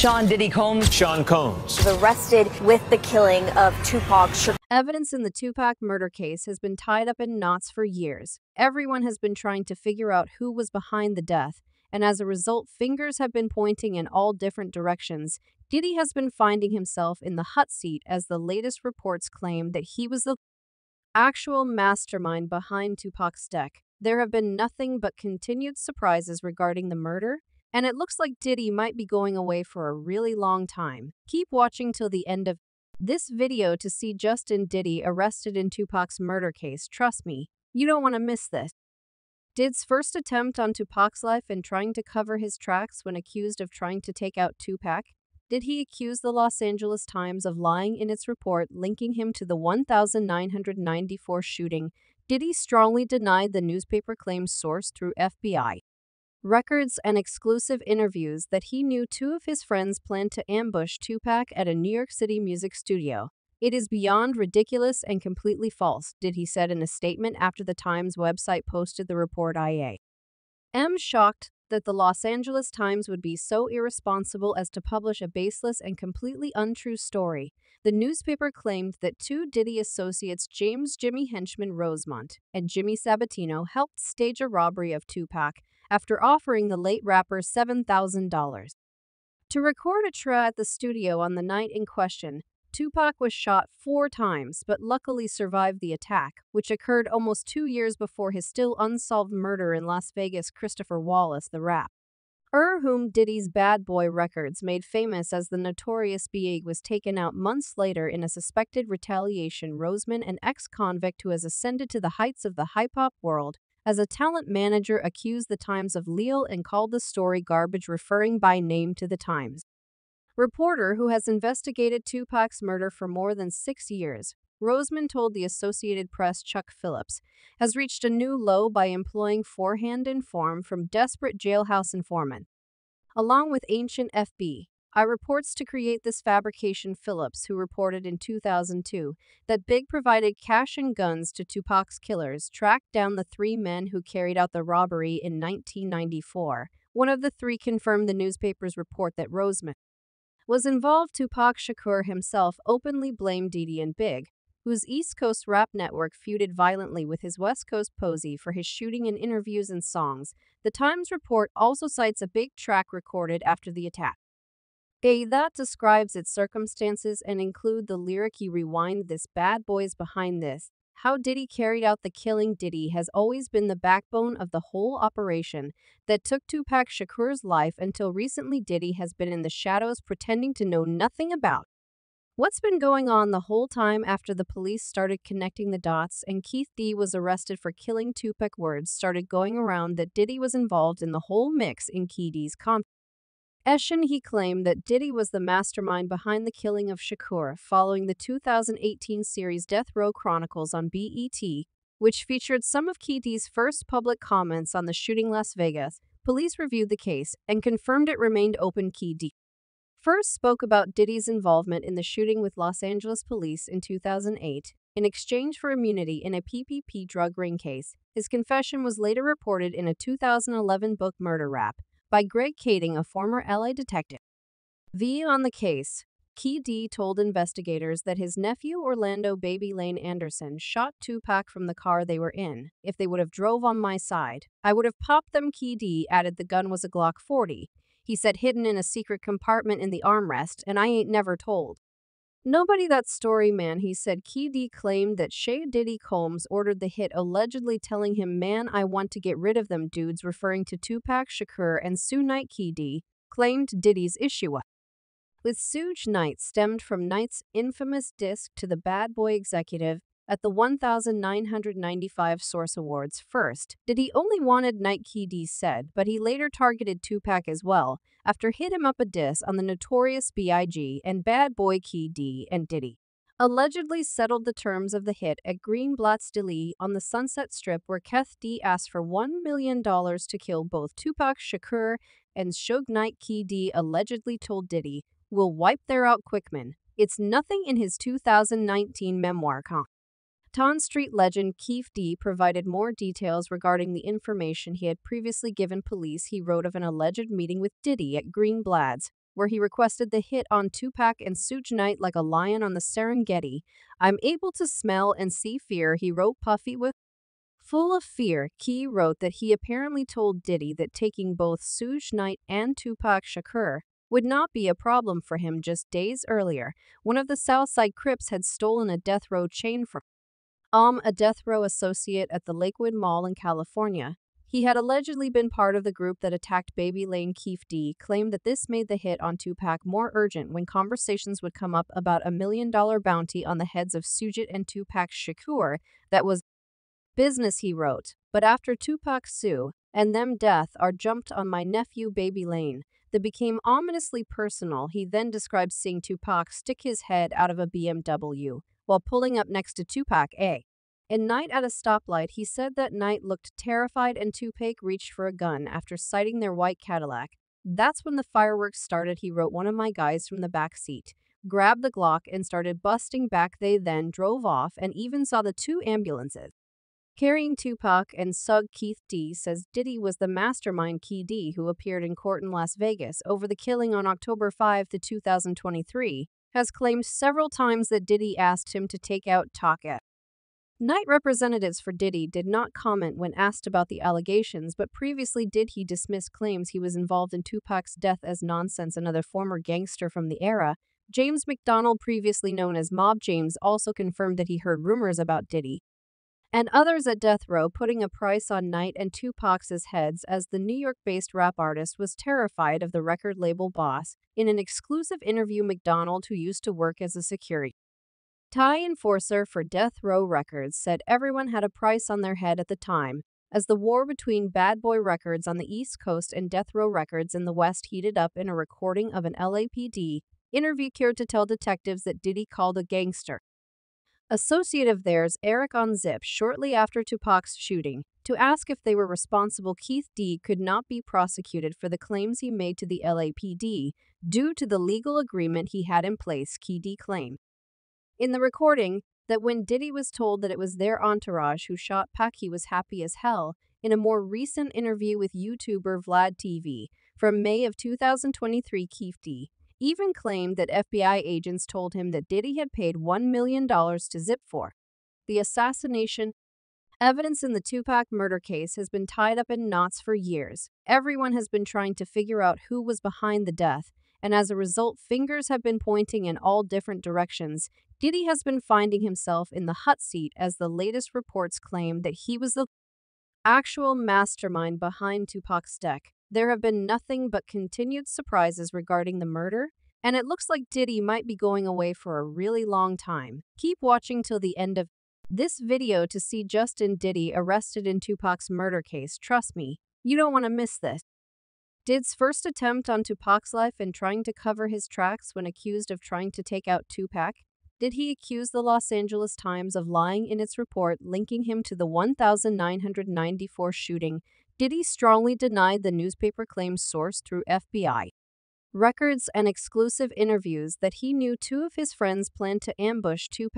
Diddy Combs. Sean Combs was arrested with the killing of Tupac Shakur. Evidence in the Tupac murder case has been tied up in knots for years. Everyone has been trying to figure out who was behind the death, and as a result, fingers have been pointing in all different directions. Diddy has been finding himself in the hot seat as the latest reports claim that he was the actual mastermind behind Tupac's death. There have been nothing but continued surprises regarding the murder, and it looks like Diddy might be going away for a really long time. Keep watching till the end of this video to see Justin Diddy arrested in Tupac's murder case. Trust me, you don't want to miss this. Diddy's first attempt on Tupac's life and trying to cover his tracks when accused of trying to take out Tupac. Did he accuse the Los Angeles Times of lying in its report linking him to the 1994 shooting? Diddy strongly denied the newspaper claims sourced through FBI records and exclusive interviews that he knew two of his friends planned to ambush Tupac at a New York City music studio. It is beyond ridiculous and completely false, Diddy said in a statement after the Times website posted the report. I am shocked that the Los Angeles Times would be so irresponsible as to publish a baseless and completely untrue story. The newspaper claimed that two Diddy associates, James "Jimmy" Henchman Rosemont and Jimmy Sabatino, helped stage a robbery of Tupac after offering the late rapper $7,000 to record a track at the studio on the night in question. Tupac was shot 4 times but luckily survived the attack, which occurred almost 2 years before his still unsolved murder in Las Vegas. Christopher Wallace, the rapper whom Diddy's Bad Boy Records made famous as the Notorious B.I.G., was taken out months later in a suspected retaliation. Rosemont, an ex-convict who has ascended to the heights of the hip-hop world as a talent manager, accused the Times of "leal" and called the story garbage, referring by name to the Times reporter who has investigated Tupac's murder for more than 6 years. Rosemont told the Associated Press Chuck Phillips has reached a new low by employing forehand inform from desperate jailhouse informant, along with ancient FBI reports to create this fabrication. Phillips, who reported in 2002 that Big provided cash and guns to Tupac's killers, tracked down the 3 men who carried out the robbery in 1994. One of the 3 confirmed the newspaper's report that Rosemont was involved. Tupac Shakur himself openly blamed Diddy and Big, whose East Coast rap network feuded violently with his West Coast Posey, for his shooting in interviews and songs. The Times report also cites a Big track recorded after the attack that describes its circumstances and include the lyric "You rewind this, bad boys behind this." How Diddy carried out the killing. Diddy has always been the backbone of the whole operation that took Tupac Shakur's life. Until recently, Diddy has been in the shadows, pretending to know nothing about what's been going on the whole time. After the police started connecting the dots and Keefe was arrested for killing Tupac, words started going around that Diddy was involved in the whole mix. In Keefe's confession, he claimed that Diddy was the mastermind behind the killing of Shakur following the 2018 series Death Row Chronicles on BET, which featured some of Keefe's first public comments on the shooting. Las Vegas police reviewed the case and confirmed it remained open. Keefe first spoke about Diddy's involvement in the shooting with Los Angeles police in 2008 in exchange for immunity in a PPP drug ring case. His confession was later reported in a 2011 book, Murder Rap, by Greg Kading, a former LA detective. On the case, Keefe told investigators that his nephew Orlando "Baby" Lane Anderson shot Tupac from the car they were in. "If they would have drove on my side, I would have popped them." Keefe added the gun was a Glock 40. He said, "hidden in a secret compartment in the armrest, and I ain't never told nobody that story, man," he said. Keefe claimed that Diddy Combs ordered the hit, allegedly telling him, "Man, I want to get rid of them dudes," referring to Tupac Shakur and Suge Knight. Keefe claimed Diddy's issue with Suge Knight stemmed from Knight's infamous diss to the Bad Boy executive at the 1995 Source Awards. First, Diddy only wanted Knight, Keefe said, but he later targeted Tupac as well after hit him up a diss on the Notorious B.I.G. and Bad Boy. Keefe and Diddy allegedly settled the terms of the hit at Greenblatt's Deli on the Sunset Strip, where Keefe asked for $1 million to kill both Tupac Shakur and Suge Knight. Keefe allegedly told Diddy, "We'll wipe their out quick, man." It's nothing. In his 2019 memoir, Ton Street legend Keefe provided more details regarding the information he had previously given police. He wrote of an alleged meeting with Diddy at Greenblatt's, where he requested the hit on Tupac and Suge Knight like a lion on the Serengeti. "I'm able to smell and see fear," he wrote. Puffy with full of fear, Key wrote that he apparently told Diddy that taking both Suge Knight and Tupac Shakur would not be a problem for him. Just days earlier, one of the Southside Crips had stolen a death row chain from a death row associate at the Lakewood Mall in California. He had allegedly been part of the group that attacked Baby Lane. Keefe claimed that this made the hit on Tupac more urgent when conversations would come up about a $1 million bounty on the heads of Suge and Tupac Shakur. "That was business," he wrote. "But after Tupac's sue and them death are jumped on my nephew Baby Lane, that became ominously personal." He then described seeing Tupac stick his head out of a BMW while pulling up next to Tupac and Knight at a stoplight. He said that Knight looked terrified and Tupac reached for a gun after sighting their white Cadillac. "That's when the fireworks started," he wrote. "One of my guys from the back seat grabbed the Glock and started busting back. They then drove off and even saw the two ambulances carrying Tupac and Sug." Keith says Diddy was the mastermind. Key, who appeared in court in Las Vegas over the killing on October 5, 2023, has claimed several times that Diddy asked him to take out Tupac. Knight representatives for Diddy did not comment when asked about the allegations, but previously did he dismiss claims he was involved in Tupac's death as nonsense. Another former gangster from the era, James McDonald, previously known as Mob James, also confirmed that he heard rumors about Diddy and others at death row putting a price on Knight and Tupac's heads, as the New York-based rap artist was terrified of the record label boss. In an exclusive interview, McDonald, who used to work as a security enforcer for Death Row Records, said everyone had a price on their head at the time, as the war between Bad Boy Records on the East Coast and Death Row Records in the West heated up. In a recording of an LAPD interview, cared to tell detectives that Diddy called a gangster associate of theirs, Eric, on Zip shortly after Tupac's shooting to ask if they were responsible. Keith could not be prosecuted for the claims he made to the LAPD due to the legal agreement he had in place. Key claimed in the recording that when Diddy was told that it was their entourage who shot Pac, he was happy as hell. In a more recent interview with YouTuber Vlad TV from May of 2023, Keith even claimed that FBI agents told him that Diddy had paid $1 million to Zip for the assassination. Evidence in the Tupac murder case has been tied up in knots for years. Everyone has been trying to figure out who was behind the death, and as a result, fingers have been pointing in all different directions. Diddy has been finding himself in the hot seat as the latest reports claim that he was the actual mastermind behind Tupac's death. There have been nothing but continued surprises regarding the murder, and it looks like Diddy might be going away for a really long time. Keep watching till the end of this video to see Justin Diddy arrested in Tupac's murder case. Trust me, you don't want to miss this. Diddy's first attempt on Tupac's life and trying to cover his tracks when accused of trying to take out Tupac. Did he accuse the Los Angeles Times of lying in its report linking him to the 1994 shooting? Diddy strongly denied the newspaper claims, sourced through FBI records and exclusive interviews, that he knew two of his friends planned to ambush Tupac.